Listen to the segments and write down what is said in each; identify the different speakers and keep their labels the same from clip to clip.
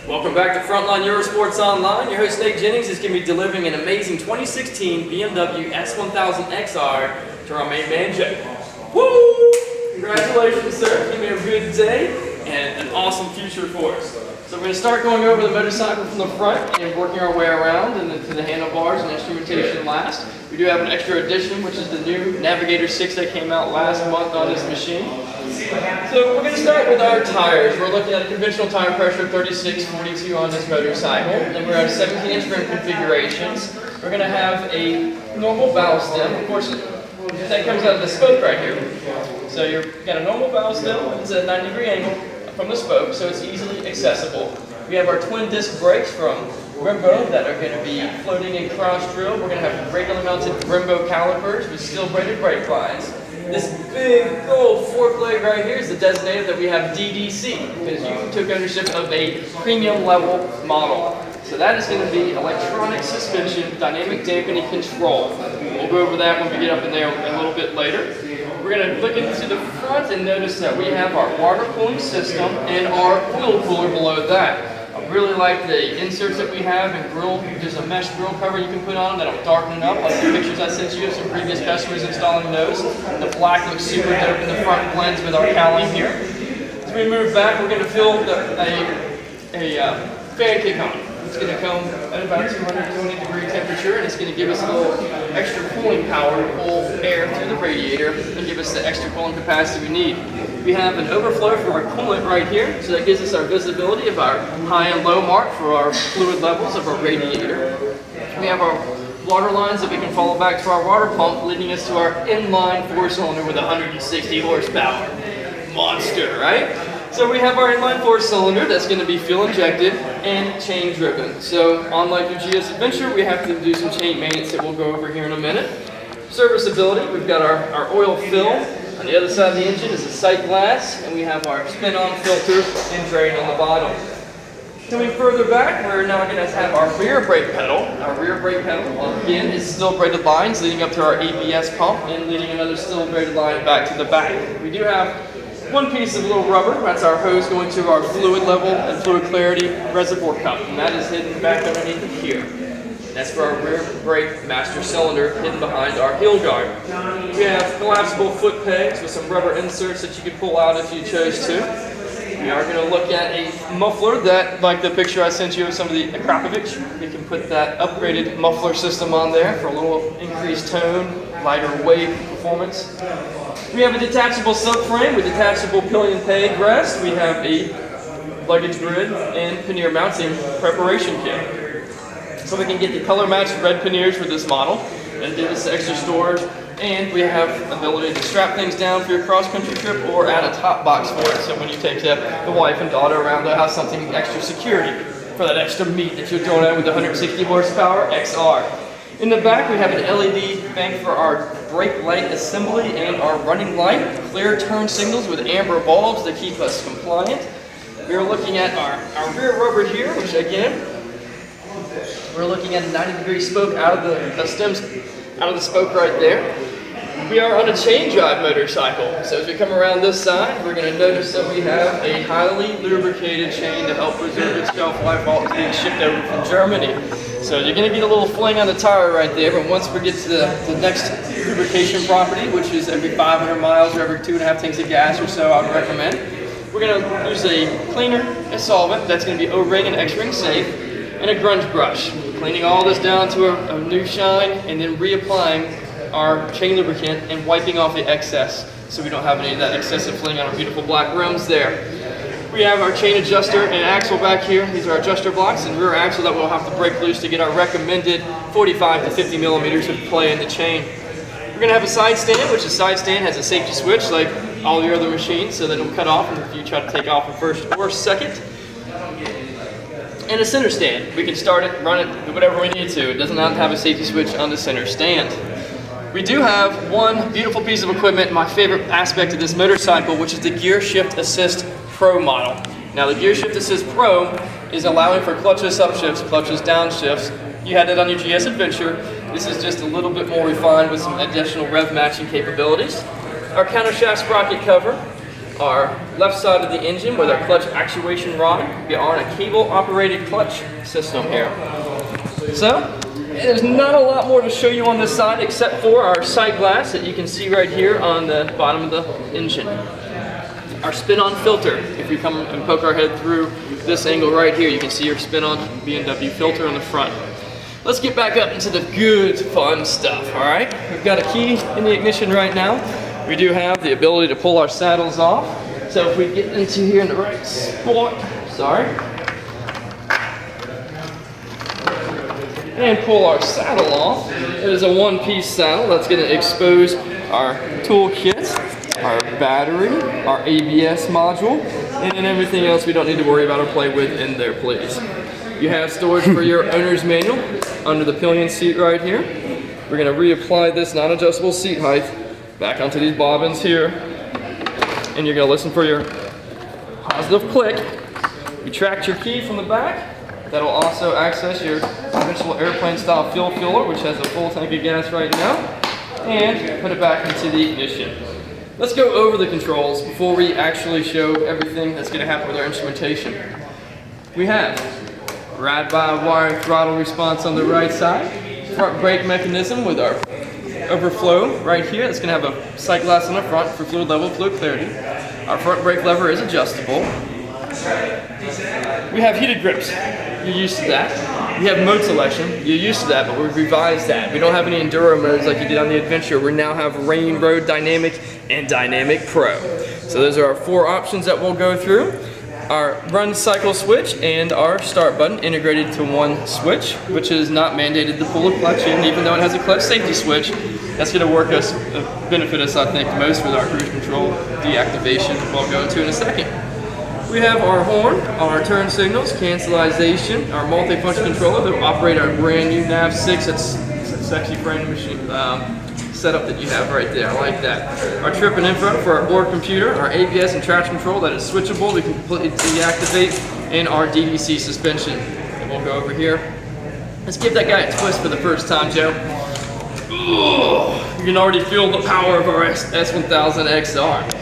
Speaker 1: Welcome back to Frontline Eurosports Online. Your host Nate Jennings is going to be delivering an amazing 2016 BMW S1000XR to our main man Jay. Woo! Congratulations, sir. It's going to be a good day and an awesome future for us. So we're going to start going over the motorcycle from the front and working our way around and to the handlebars and instrumentation last. We do have an extra addition, which is the new Navigator 6 that came out last month on this machine. So we're going to start with our tires. We're looking at a conventional tire pressure of 36/42 on this motorcycle. And we're at 17-inch rim configurations. We're going to have a normal valve stem. Of course, that comes out of the spoke right here. So you've got a normal valve stem. It's at a 90-degree angle from the spoke, so it's easily accessible. We have our twin disc brakes from Brembo that are going to be floating in cross drill. We're going to have regular mounted Brembo calipers with steel braided brake lines. This big gold fork leg right here is the designator that we have DDC because you took ownership of a premium level model. So that is going to be electronic suspension, dynamic dampening control. We'll go over that when we get up in there a little bit later. We're going to look into the front and notice that we have our water cooling system and our oil cooler below that. I really like the inserts that we have and grill. There's a mesh grill cover you can put on that'll darken it up, like the pictures I sent you of some previous customers installing those. The black looks super dope in the front blends with our cowling here. As we move back, we're going to fill a fan kick on. It's going to come at about 220-degree temperature, and it's going to give us a little extra cooling power to pull air through the radiator and give us the extra cooling capacity we need. We have an overflow for our coolant right here, so that gives us our visibility of our high and low mark for our fluid levels of our radiator. We have our water lines that we can follow back to our water pump, leading us to our inline four-cylinder with 160 horsepower. Monster, right? So we have our inline four-cylinder that's going to be fuel injected and chain driven. So unlike your GS Adventure, we have to do some chain maintenance that we'll go over here in a minute. Serviceability, we've got our oil fill. On the other side of the engine is a sight glass, and we have our spin-on filter and drain on the bottom. Coming further back, we're now going to have our rear brake pedal. Our rear brake pedal, again, is steel braided lines leading up to our ABS pump and leading another steel braided line back to the back. We do have one piece of little rubber. That's our hose going to our fluid level and fluid clarity reservoir cup, and that is hidden back underneath it here. That's for our rear brake master cylinder hidden behind our heel guard. We have collapsible foot pegs with some rubber inserts that you can pull out if you chose to. We are going to look at a muffler that, like the picture I sent you of some of the Akrapovic, we can put that upgraded muffler system on there for a little increased tone, lighter weight performance. We have a detachable subframe with detachable pillion peg rest. We have a luggage grid and pannier mounting preparation kit. So we can get the color matched red panniers for this model and give us extra storage. And we have the ability to strap things down for your cross-country trip or add a top box for it. So when you take the wife and daughter around, they'll have something extra security for that extra meat that you're doing out with the 160 horsepower XR. In the back, we have an LED bank for our brake light assembly and our running light. Clear turn signals with amber bulbs that keep us compliant. We're looking at our rear rubber here, which again, we're looking at a 90-degree spoke out of the stems, out of the spoke right there. We are on a chain drive motorcycle, so as we come around this side, we're going to notice that we have a highly lubricated chain to help preserve its shelf life while it's being shipped over from Germany. So you're going to get a little fling on the tire right there, but once we get to the next lubrication property, which is every 500 miles or every 2.5 tanks of gas or so, I would recommend, we're going to use a cleaner, a solvent that's going to be O-ring and X-ring safe, and a grunge brush. Cleaning all this down to a new shine and then reapplying our chain lubricant and wiping off the excess so we don't have any of that excessive fling on our beautiful black rims there. We have our chain adjuster and axle back here. These are our adjuster blocks and rear axle that we'll have to break loose to get our recommended 45 to 50 millimeters of play in the chain. We're going to have a side stand, which the side stand has a safety switch like all your other machines so that it'll cut off if you try to take off in first or second. And a center stand. We can start it, run it, do whatever we need to. It doesn't have to have a safety switch on the center stand. We do have one beautiful piece of equipment, my favorite aspect of this motorcycle, which is the Gear Shift Assist Pro model. Now the Gear Shift Assist Pro is allowing for clutchless upshifts, clutchless downshifts. You had that on your GS Adventure. This is just a little bit more refined with some additional rev matching capabilities. Our countershaft sprocket cover, our left side of the engine with our clutch actuation rod. We are on a cable operated clutch system here. So, there's not a lot more to show you on this side except for our sight glass that you can see right here on the bottom of the engine. Our spin-on filter, if we come and poke our head through this angle right here, you can see your spin-on BMW filter on the front. Let's get back up into the good, fun stuff, all right? We've got a key in the ignition right now. We do have the ability to pull our saddles off. So if we get into here in the right spot, and pull our saddle off. It is a one-piece saddle that's going to expose our toolkit, our battery, our ABS module, and everything else we don't need to worry about or play with in there, please. You have storage for your owner's manual under the pillion seat right here. We're going to reapply this non-adjustable seat height back onto these bobbins here, and you're going to listen for your positive click. Retract your key from the back. That'll also access your conventional airplane style fuel filler, which has a full tank of gas right now, and put it back into the ignition. Let's go over the controls before we actually show everything that's going to happen with our instrumentation. We have ride-by-wire throttle response on the right side, front brake mechanism with our overflow right here. It's going to have a sight glass on the front for fluid level, fluid clarity. Our front brake lever is adjustable. We have heated grips. You're used to that. We have mode selection. You're used to that, but we've revised that. We don't have any enduro modes like you did on the Adventure. We now have Rain, Road, Dynamic, and Dynamic Pro. So those are our 4 options that we'll go through. Our run cycle switch and our start button integrated to one switch, which is not mandated to pull a clutch in, even though it has a clutch safety switch. That's going to benefit us, I think, most with our cruise control deactivation, we'll go into in a second. We have our horn, our turn signals, cancelization, our multi-function controller that will operate our brand new Nav 6. It's a sexy frame machine setup that you have right there. I like that. Our trip and info for our board computer, our ABS and traction control that is switchable. We can completely deactivate, and our DDC suspension. And we'll go over here. Let's give that guy a twist for the first time, Joe. Ooh, you can already feel the power of our S1000XR.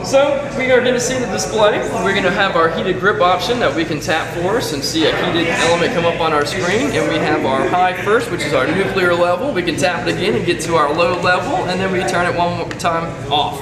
Speaker 1: So we are going to see the display. We're going to have our heated grip option that we can tap for us and see a heated element come up on our screen. And we have our high first, which is our nuclear level. We can tap it again and get to our low level, and then we turn it one more time off.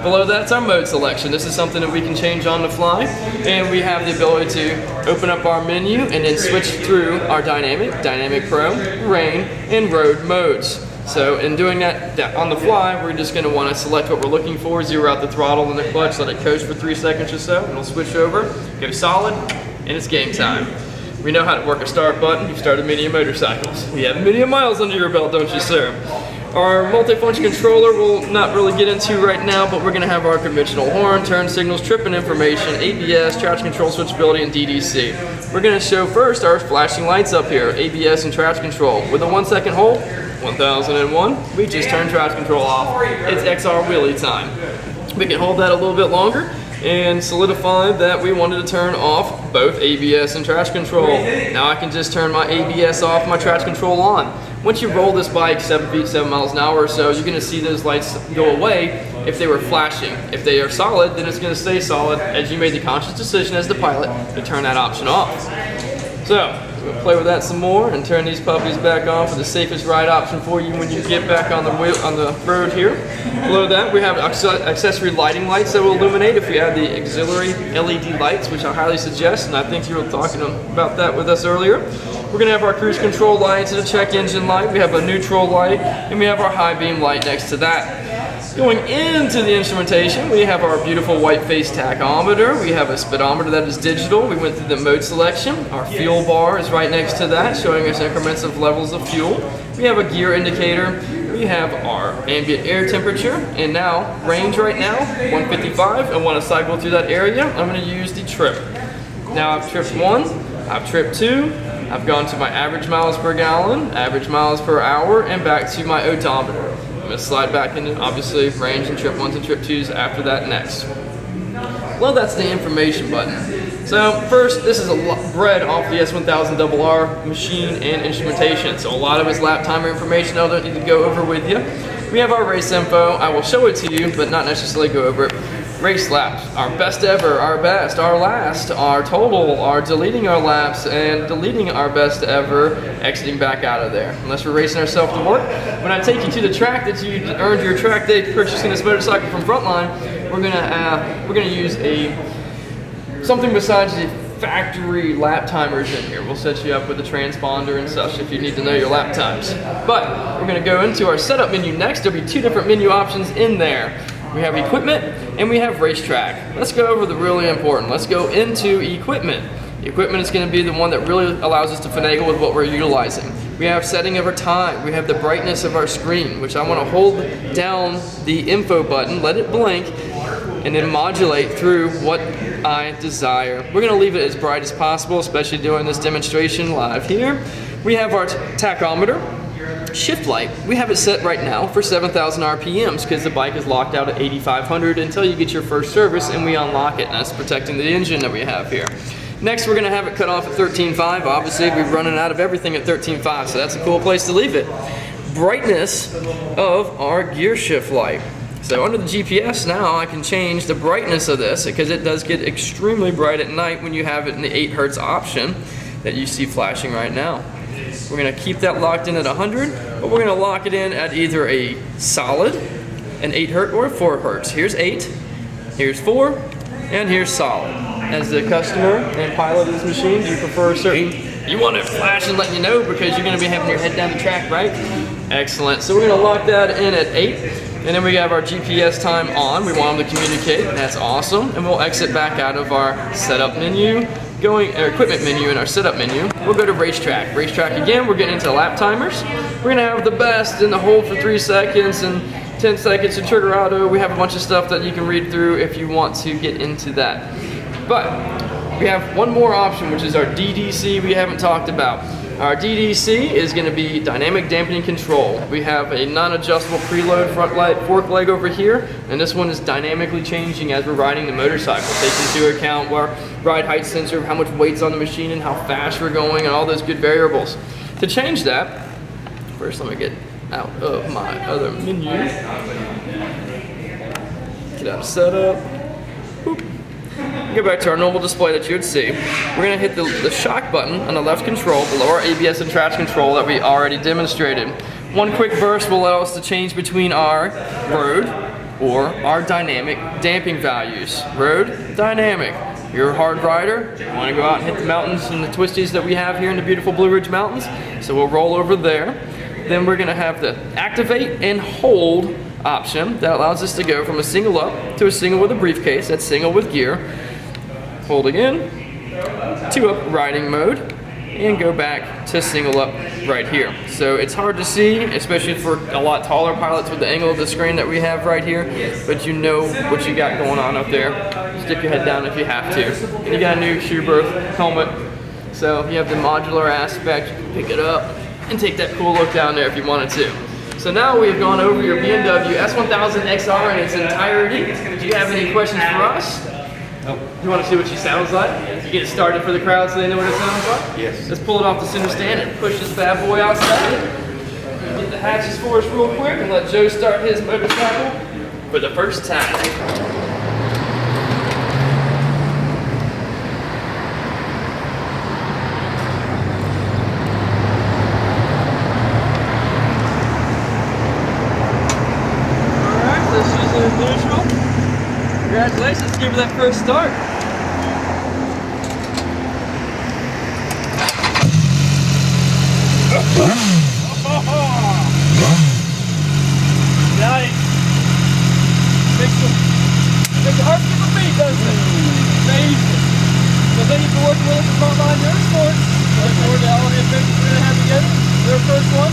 Speaker 1: Below that's our mode selection. This is something that we can change on the fly. And we have the ability to open up our menu and then switch through our Dynamic, Dynamic Pro, Rain, and Road modes. So in doing that on the fly, we're just going to want to select what we're looking for, zero out the throttle and the clutch, let it coast for 3 seconds or so, and it'll switch over, go solid, and it's game time. We know how to work a start button. You've started many motorcycles. You have many miles under your belt, don't you, sir? Our multi-function controller we'll not really get into right now, but we're going to have our conventional horn, turn signals, trip and information, ABS, traction control switchability, and DDC. We're going to show first our flashing lights up here, ABS and traction control. With a 1-second hold, 1001, we just turned traction control off. It's XR wheelie time. We can hold that a little bit longer and solidify that we wanted to turn off both ABS and traction control. Now I can just turn my ABS off, my traction control on. Once you roll this bike 7 feet, 7 miles an hour or so, you're going to see those lights go away if they were flashing. If they are solid, then it's going to stay solid as you made the conscious decision as the pilot to turn that option off. So, we'll play with that some more and turn these puppies back on for the safest ride option for you when you get back on the road here. Below that, we have accessory lighting lights that will illuminate if we add the auxiliary LED lights, which I highly suggest, and I think you were talking about that with us earlier. We're going to have our cruise control lights and a check engine light. We have a neutral light, and we have our high beam light next to that. Going into the instrumentation, we have our beautiful white face tachometer. We have a speedometer that is digital. We went through the mode selection. Our fuel bar is right next to that, showing us increments of levels of fuel. We have a gear indicator. We have our ambient air temperature, and now range right now, 155. I want to cycle through that area. I'm going to use the trip. Now I've tripped 1, I've tripped 2, I've gone to my average miles per gallon, average miles per hour, and back to my odometer. I'm going to slide back into, obviously, range and trip 1s and trip 2s after that next. Well, that's the information button. So first, this is bred off the S1000XR machine and instrumentation. So a lot of it's lap timer information I don't need to go over with you. We have our race info. I will show it to you, but not necessarily go over it. Race laps, our best ever, our best, our last, our total, our deleting our laps, and deleting our best ever, exiting back out of there. Unless we're racing ourselves to work. When I take you to the track that you earned your track day purchasing this motorcycle from Frontline, we're gonna use something besides the factory lap timers in here. We'll set you up with a transponder and such if you need to know your lap times. But we're gonna go into our setup menu next. There'll be two different menu options in there. We have equipment and we have racetrack. Let's go over the really important. Let's go into equipment. Equipment is going to be the one that really allows us to finagle with what we're utilizing. We have setting of our time. We have the brightness of our screen, which I want to hold down the info button, let it blink, and then modulate through what I desire. We're going to leave it as bright as possible, especially doing this demonstration live here. We have our tachometer. Shift light, we have it set right now for 7,000 RPMs because the bike is locked out at 8,500 until you get your first service and we unlock it, and that's protecting the engine that we have here. Next, we're going to have it cut off at 13.5. Obviously, we're running out of everything at 13.5, so that's a cool place to leave it. Brightness of our gear shift light. So under the GPS now, I can change the brightness of this because it does get extremely bright at night when you have it in the 8 Hertz option that you see flashing right now. We're going to keep that locked in at 100, but we're going to lock it in at either a solid, an 8 Hertz, or a 4 Hertz. Here's 8, here's 4, and here's solid. As the customer and pilot of this machine, do you prefer a certain, you want it flashing, letting you know because you're going to be having your head down the track, right? Excellent. So we're going to lock that in at 8, and then we have our GPS time on. We want them to communicate, that's awesome. And we'll exit back out of our setup menu. Our equipment menu and our setup menu, we'll go to racetrack. Racetrack again, we're getting into lap timers. We're gonna have the best in the hold for 3 seconds and 10 seconds in trigger auto. We have a bunch of stuff that you can read through if you want to get into that. But we have one more option, which is our DDC we haven't talked about. Our DDC is going to be dynamic dampening control. We have a non-adjustable preload front light fork leg over here, and this one is dynamically changing as we're riding the motorcycle, taking into account our ride height sensor, how much weight's on the machine, and how fast we're going, and all those good variables. To change that, first let me get out of my other menu. Get out of setup. Boop. Go back to our normal display that you would see. We're going to hit the shock button on the left control below our ABS and traction control that we already demonstrated. One quick burst will allow us to change between our road or our dynamic damping values. Road, dynamic. You're a hard rider, you want to go out and hit the mountains and the twisties that we have here in the beautiful Blue Ridge Mountains, so we'll roll over there. Then we're going to have the activate and hold option that allows us to go from a single up to a single with a briefcase, that's single with gear. Holding in, 2 up riding mode, and go back to single up right here. So it's hard to see, especially for a lot taller pilots with the angle of the screen that we have right here, but you know what you got going on up there. Stick your head down if you have to. And you got a new shoe berth helmet, so you have the modular aspect, you can pick it up and take that cool look down there if you wanted to. So now we've gone over your BMW S1000XR in its entirety. Do you have any questions for us?
Speaker 2: Nope.
Speaker 1: You want to see what she sounds like? You get it started for the crowd so they know what it sounds like?
Speaker 2: Yes.
Speaker 1: Let's pull it off the center stand and push this bad boy outside. Get the hatches for us real quick and let Joe start his motorcycle for the first time. Congratulations, let's give her that first start. Nice. Makes it hard to keep a beat, doesn't it? Amazing. So thank you for working with us at Frontline Eurosports. Look forward to all the adventures we're going to have together. Their first one.